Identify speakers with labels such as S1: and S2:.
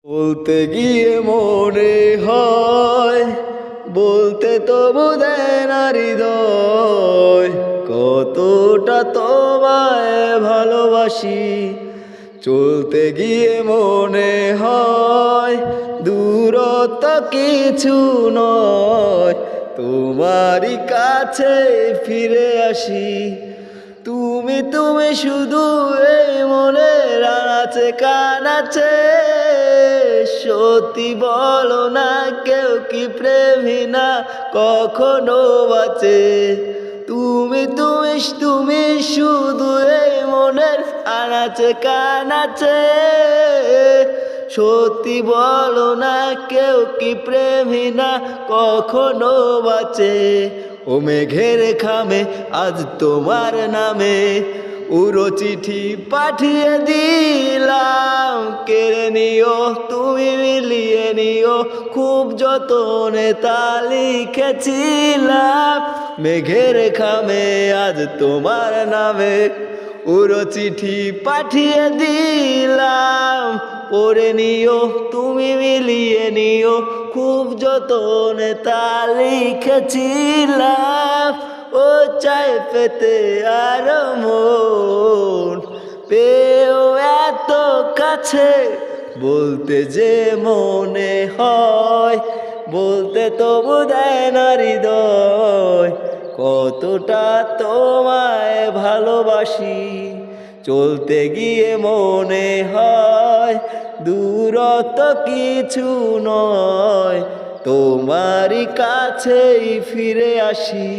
S1: বলতে গিয়ে মনে হয় বলতে তবু দেয় না হৃদয়, কতটা তোমায় ভালোবাসি। চলতে গিয়ে মনে হয় দূরত্ব কিছু নয়, তোমারই কাছে ফিরে আসি। তুমি তুমি শুধু এই মনের আনাচে কানাচে, সত্যি বলো না কেউ কি প্রেমী না কখনো বাঁচে। তুমি তুমি তুমি শুধু এই মনের আনাচে কানাচে, সত্যি বলো না কেউ কি প্রেমী না কখনো বাঁচে। ও মেঘের খামে আজ তোমার নামে উড়ো চিঠি পাঠিয়ে দিলাম, কেড়ে নিও তুমি মিলিয়ে নিও, খুব যতনে তা লিখেছিলাম। মেঘের খামে আজ তোমার নামে উড়ো চিঠি পাঠিয়ে দিলাম, পড়ে নিও তুমি মিলিয়ে নিও, খুব যতনে তা লিখেছিলাম। ও চাই পেতে আর মন পেও এত কাছে, বলতে যে মনে হয় বলতে তবু দেয় না হৃদয়, কতটা তোমায় ভালোবাসি। চলতে গিয়ে মনে হয় দূরত্ব কিছু নয়, তোমারই কাছেই ফিরে আসি।